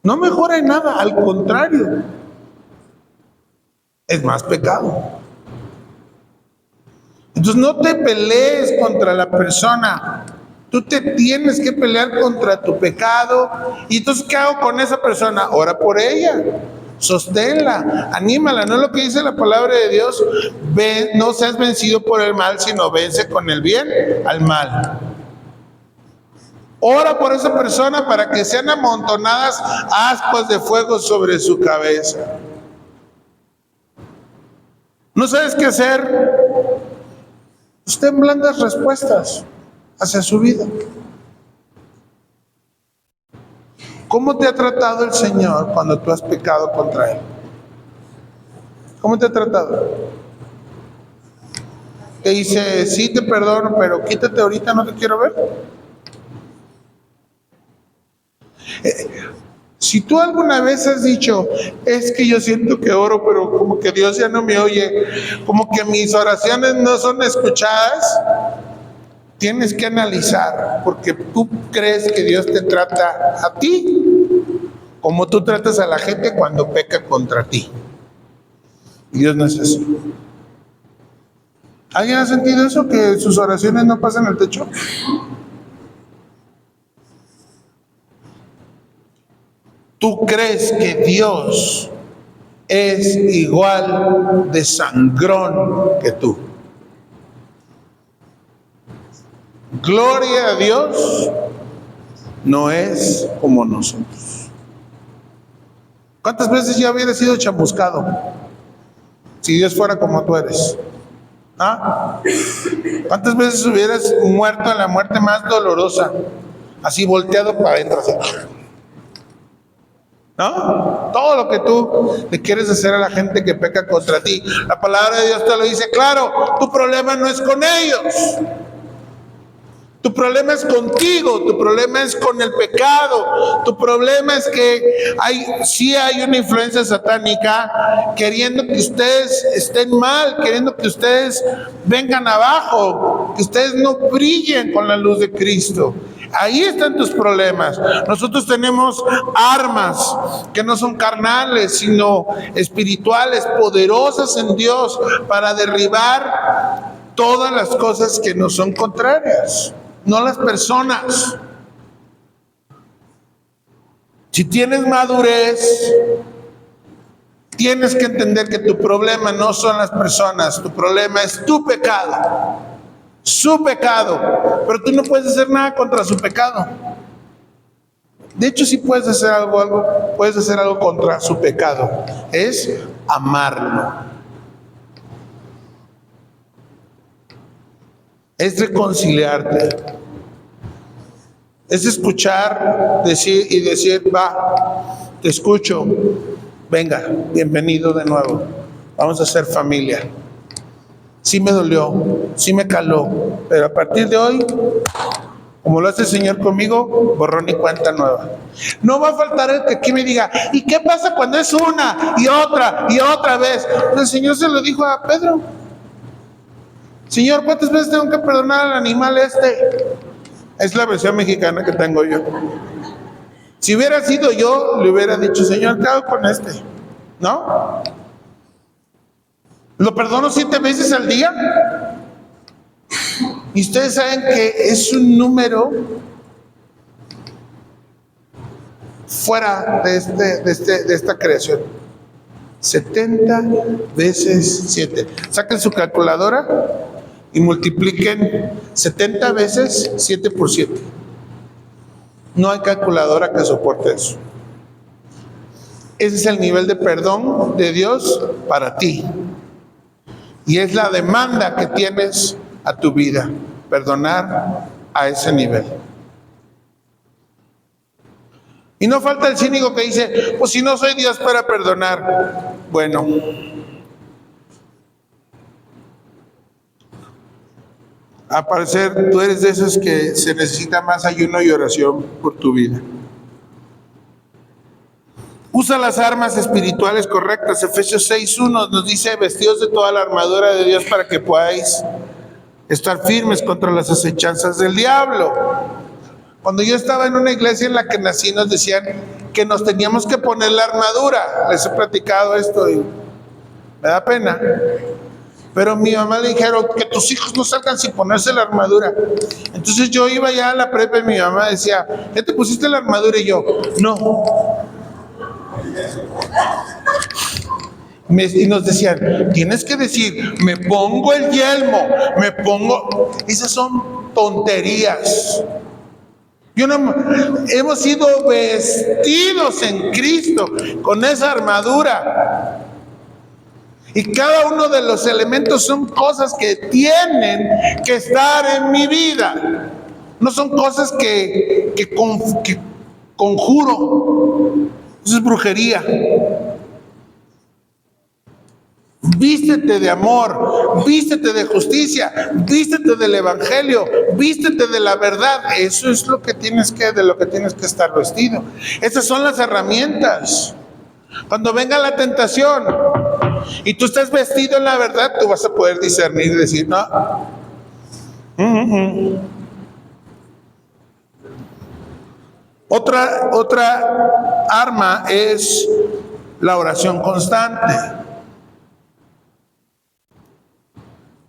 No mejora en nada, al contrario. Es más pecado. Entonces no te pelees contra la persona. Tú te tienes que pelear contra tu pecado. ¿Y entonces qué hago con esa persona? Ora por ella. Sosténla, anímala, no es lo que dice la palabra de Dios. No seas vencido por el mal, sino vence con el bien al mal. Ora por esa persona para que sean amontonadas ascuas de fuego sobre su cabeza. ¿No sabes qué hacer? Usted en blandas respuestas hacia su vida. ¿Cómo te ha tratado el Señor cuando tú has pecado contra Él? ¿Cómo te ha tratado? Te dice, sí te perdono, pero quítate ahorita, no te quiero ver. Si tú alguna vez has dicho, es que yo siento que oro, pero como que Dios ya no me oye, como que mis oraciones no son escuchadas, tienes que analizar, porque tú crees que Dios te trata a ti como tú tratas a la gente cuando peca contra ti. Y Dios no es así. ¿Alguien ha sentido eso? ¿Que sus oraciones no pasan el techo? ¿Tú crees que Dios es igual de sangrón que tú? Gloria a Dios, no es como nosotros. ¿Cuántas veces ya hubieras sido chamuscado si Dios fuera como tú eres? ¿Ah? ¿Cuántas veces hubieras muerto en la muerte más dolorosa? Así volteado para adentro, así. ¿No? Todo lo que tú le quieres hacer a la gente que peca contra ti, la palabra de Dios te lo dice claro. Tu problema no es con ellos. Tu problema es contigo, tu problema es con el pecado, tu problema es que sí hay una influencia satánica queriendo que ustedes estén mal, queriendo que ustedes vengan abajo, que ustedes no brillen con la luz de Cristo. Ahí están tus problemas. Nosotros tenemos armas que no son carnales, sino espirituales, poderosas en Dios para derribar todas las cosas que nos son contrarias. No las personas. Si tienes madurez, tienes que entender que tu problema no son las personas, tu problema es tu pecado, su pecado, pero tú no puedes hacer nada contra su pecado. De hecho, sí puedes hacer puedes hacer algo contra su pecado, es amarlo. Es reconciliarte, es escuchar, decir, va, te escucho, venga, bienvenido de nuevo, vamos a ser familia. Sí me dolió, sí me caló, pero a partir de hoy, como lo hace el Señor conmigo, borrón y cuenta nueva. No va a faltar el que aquí me diga, ¿y qué pasa cuando es una y otra vez? El Señor se lo dijo a Pedro. Señor, ¿cuántas veces tengo que perdonar al animal este? Es la versión mexicana que tengo yo. Si hubiera sido yo, le hubiera dicho, Señor, ¿qué hago con este? ¿No? ¿Lo perdono 7 veces al día? Y ustedes saben que es un número fuera de esta creación. 70 veces 7. Saquen su calculadora y multipliquen 70 veces 7 por 7. No hay calculadora que soporte eso. Ese es el nivel de perdón de Dios para ti. Y es la demanda que tienes a tu vida, perdonar a ese nivel. Y no falta el cínico que dice, pues si no soy Dios para perdonar. Bueno, al parecer tú eres de esos que se necesita más ayuno y oración por tu vida. Usa las armas espirituales correctas. Efesios 6:1 nos dice, vestidos de toda la armadura de Dios para que podáis estar firmes contra las acechanzas del diablo. Cuando yo estaba en una iglesia en la que nací, nos decían que nos teníamos que poner la armadura. Les he platicado esto y me da pena. Pero a mi mamá le dijeron que tus hijos no salgan sin ponerse la armadura. Entonces yo iba ya a la prepa y mi mamá decía, ¿ya te pusiste la armadura? Y yo, no. Y nos decían, tienes que decir, me pongo el yelmo, me pongo... Esas son tonterías. Hemos sido vestidos en Cristo con esa armadura. Y cada uno de los elementos son cosas que tienen que estar en mi vida. No son cosas que conjuro. Eso es brujería. Vístete de amor, vístete de justicia, vístete del evangelio, vístete de la verdad. Eso es lo que de lo que tienes que estar vestido. Esas son las herramientas. Cuando venga la tentación y tú estás vestido en la verdad, tú vas a poder discernir y decir, no. Otra arma es la oración constante.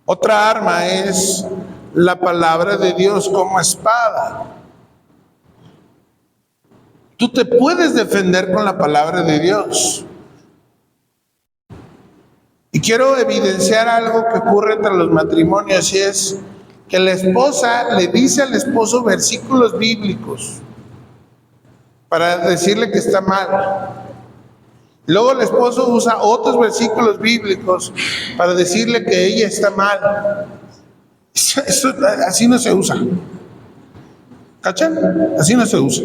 Otra arma es la palabra de Dios como espada. Tú te puedes defender con la palabra de Dios. Y quiero evidenciar algo que ocurre entre los matrimonios, y es que la esposa le dice al esposo versículos bíblicos para decirle que está mal. Luego el esposo usa otros versículos bíblicos para decirle que ella está mal. Eso así no se usa. ¿Cachan? Así no se usa.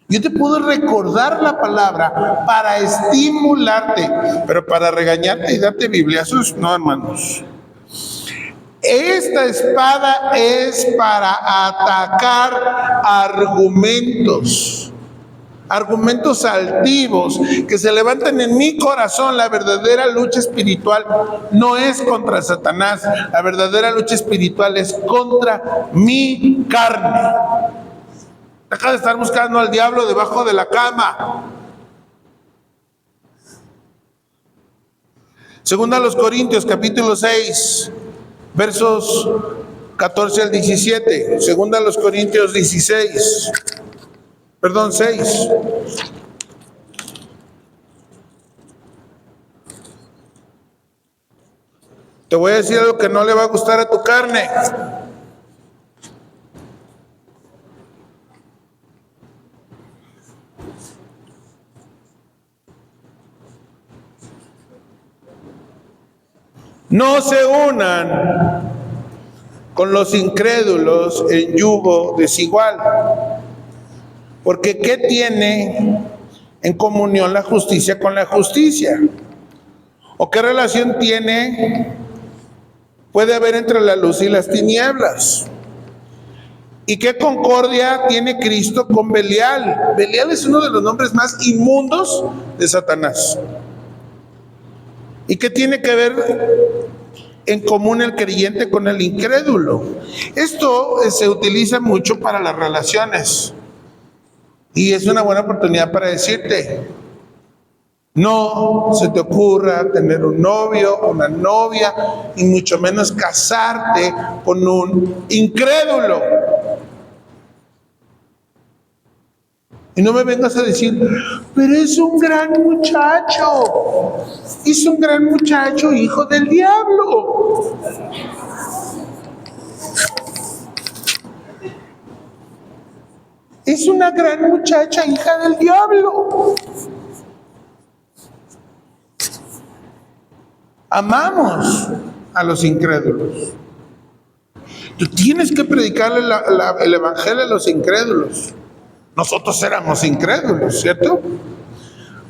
Yo te puedo recordar la palabra para estimularte, pero para regañarte y darte bibliazos, no, hermanos. Esta espada es para atacar argumentos altivos que se levantan en mi corazón. La verdadera lucha espiritual no es contra Satanás, la verdadera lucha espiritual es contra mi carne. Deja de estar buscando al diablo debajo de la cama. Segunda a los Corintios, capítulo 6, versos 14 al 17. Segunda a los Corintios 6. Te voy a decir algo que no le va a gustar a tu carne. No se unan con los incrédulos en yugo desigual. Porque ¿qué tiene en comunión la justicia con la justicia? ¿O qué relación puede haber entre la luz y las tinieblas? ¿Y qué concordia tiene Cristo con Belial? Belial es uno de los nombres más inmundos de Satanás. ¿Y qué tiene que ver en común el creyente con el incrédulo? Esto se utiliza mucho para las relaciones. Y es una buena oportunidad para decirte, no se te ocurra tener un novio, una novia, y mucho menos casarte con un incrédulo. Y no me vengas a decir, pero es un gran muchacho, hijo del diablo. es una gran muchacha, hija del diablo. Amamos a los incrédulos. Tú tienes que predicarle el evangelio a los incrédulos. Nosotros éramos incrédulos, ¿cierto?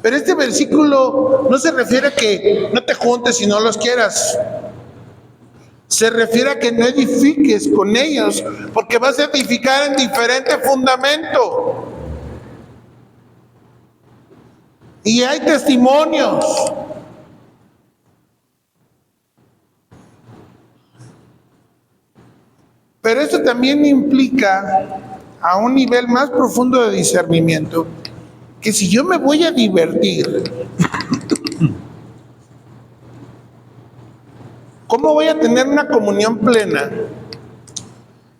Pero este versículo no se refiere a que no te juntes y no los quieras. Se refiere a que no edifiques con ellos, porque vas a edificar en diferente fundamento. Y hay testimonios. Pero esto también implica, a un nivel más profundo de discernimiento, que si yo me voy a divertir, ¿cómo voy a tener una comunión plena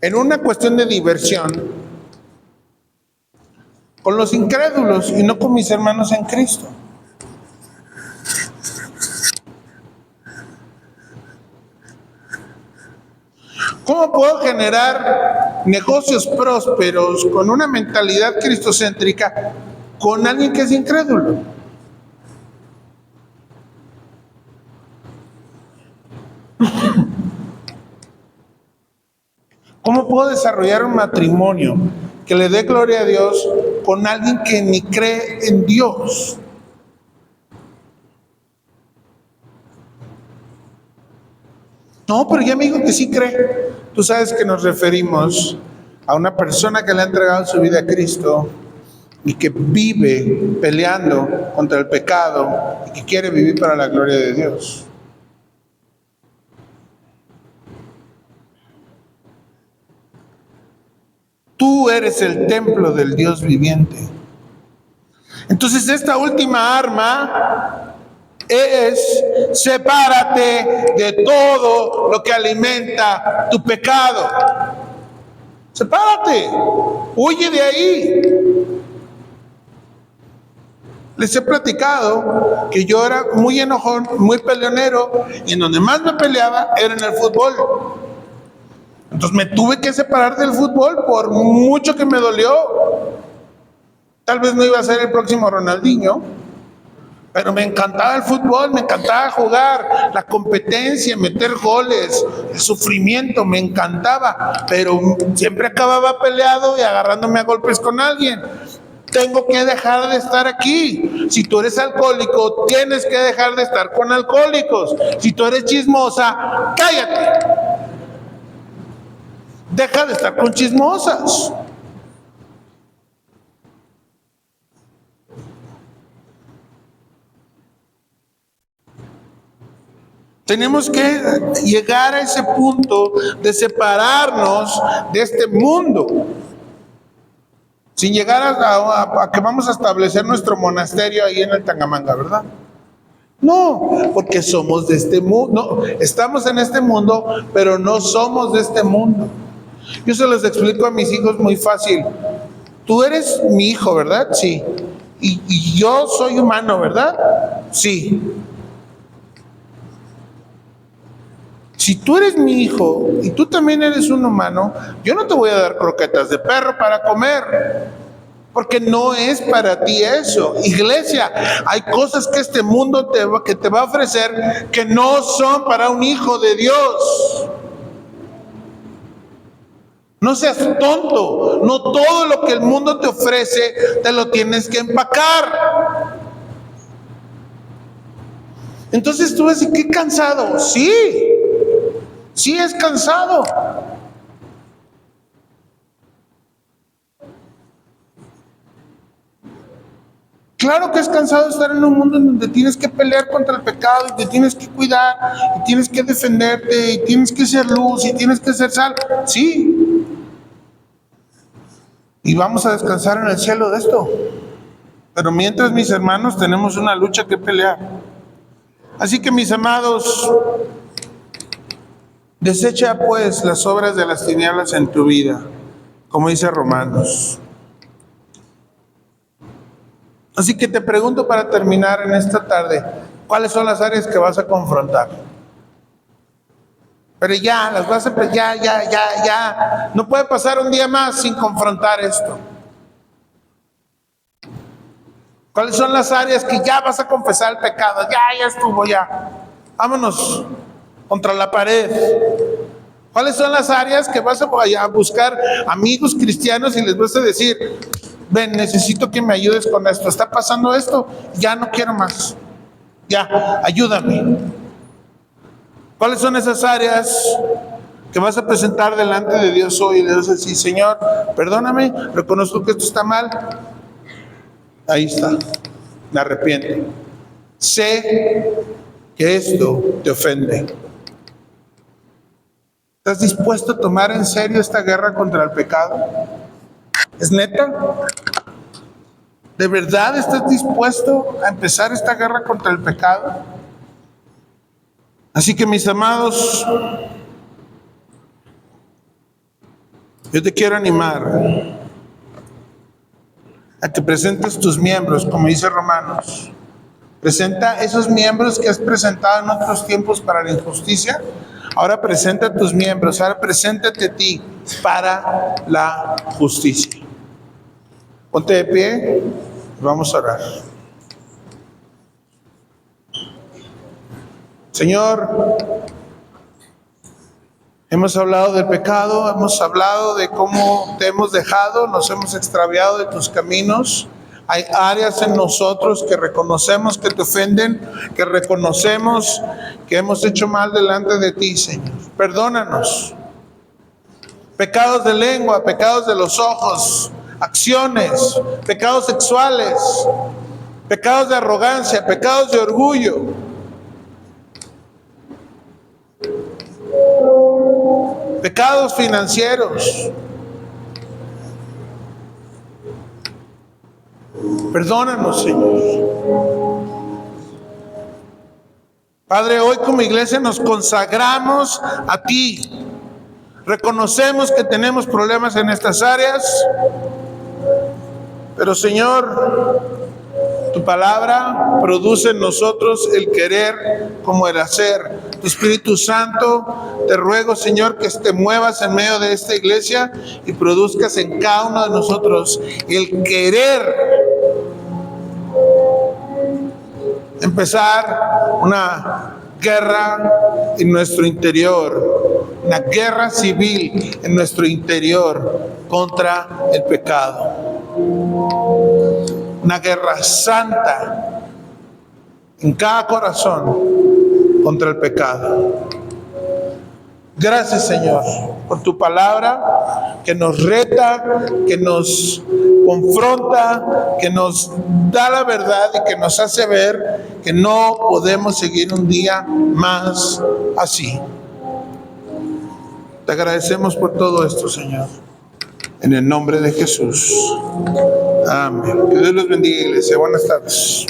en una cuestión de diversión con los incrédulos y no con mis hermanos en Cristo? ¿Cómo puedo generar negocios prósperos con una mentalidad cristocéntrica con alguien que es incrédulo? ¿Cómo puedo desarrollar un matrimonio que le dé gloria a Dios con alguien que ni cree en Dios? No, pero ya me dijo que sí cree. Tú sabes que nos referimos a una persona que le ha entregado su vida a Cristo y que vive peleando contra el pecado y que quiere vivir para la gloria de Dios. Tú eres el templo del Dios viviente. Entonces esta última arma es: sepárate de todo lo que alimenta tu pecado. Sepárate, huye de ahí. Les he platicado que yo era muy enojón, muy peleonero, y en donde más me peleaba era en el fútbol. Entonces me tuve que separar del fútbol, por mucho que me dolió. Tal vez no iba a ser el próximo Ronaldinho, pero me encantaba el fútbol, me encantaba jugar, la competencia, meter goles, el sufrimiento, me encantaba, pero siempre acababa peleado y agarrándome a golpes con alguien. Tengo que dejar de estar aquí. Si tú eres alcohólico, tienes que dejar de estar con alcohólicos. Si tú eres chismosa, cállate. Deja de estar con chismosas. Tenemos que llegar a ese punto de separarnos de este mundo. Sin llegar a que vamos a establecer nuestro monasterio ahí en el Tangamanga, ¿verdad? No, porque somos de este mundo. No, estamos en este mundo, pero no somos de este mundo. Yo se los explico a mis hijos muy fácil. Tú eres mi hijo, ¿verdad? Sí. Y yo soy humano, ¿verdad? Sí. Si tú eres mi hijo y tú también eres un humano, yo no te voy a dar croquetas de perro para comer, porque no es para ti eso. Iglesia, hay cosas que este mundo te va a ofrecer que no son para un hijo de Dios. No seas tonto. No todo lo que el mundo te ofrece te lo tienes que empacar. Entonces tú vas a decir, qué cansado. Sí es cansado. Claro que es cansado estar en un mundo en donde tienes que pelear contra el pecado y te tienes que cuidar y tienes que defenderte y tienes que ser luz y tienes que ser sal. Sí. Y vamos a descansar en el cielo de esto. Pero mientras, mis hermanos, tenemos una lucha que pelear. Así que, mis amados, desecha pues las obras de las tinieblas en tu vida, como dice Romanos. Así que te pregunto para terminar en esta tarde, ¿cuáles son las áreas que vas a confrontar? Pero ya, las vas a... Ya. No puede pasar un día más sin confrontar esto. ¿Cuáles son las áreas que ya vas a confesar el pecado? Ya estuvo, ya. Vámonos contra la pared. ¿Cuáles son las áreas que vas a buscar amigos cristianos y les vas a decir, ven, necesito que me ayudes con esto, está pasando esto, ya no quiero más, ya, ayúdame? ¿Cuáles son esas áreas que vas a presentar delante de Dios hoy? Y le vas a decir, Señor, perdóname, reconozco que esto está mal, ahí está, me arrepiento, sé que esto te ofende. ¿Estás dispuesto a tomar en serio esta guerra contra el pecado? ¿Es neta? ¿De verdad estás dispuesto a empezar esta guerra contra el pecado? Así que, mis amados, yo te quiero animar a que presentes tus miembros, como dice Romanos. Presenta esos miembros que has presentado en otros tiempos para la injusticia. Ahora presenta tus miembros, ahora preséntate a ti para la justicia. Ponte de pie y vamos a orar. Señor, hemos hablado del pecado, hemos hablado de cómo te hemos dejado, nos hemos extraviado de tus caminos. Hay áreas en nosotros que reconocemos que te ofenden, que reconocemos que hemos hecho mal delante de ti, Señor. Perdónanos. Pecados de lengua, pecados de los ojos, acciones, pecados sexuales, pecados de arrogancia, pecados de orgullo. Pecados financieros. Perdónanos, Señor. Padre, hoy como iglesia nos consagramos a ti. Reconocemos que tenemos problemas en estas áreas, pero Señor, tu palabra produce en nosotros el querer como el hacer. Tu Espíritu Santo, te ruego, Señor, que te muevas en medio de esta iglesia y produzcas en cada uno de nosotros el querer empezar una guerra en nuestro interior, una guerra civil en nuestro interior contra el pecado. Una guerra santa en cada corazón contra el pecado. Gracias, Señor, por tu palabra que nos reta, que nos confronta, que nos da la verdad y que nos hace ver que no podemos seguir un día más así. Te agradecemos por todo esto, Señor. En el nombre de Jesús. Amén. Que Dios los bendiga, iglesia. Buenas tardes.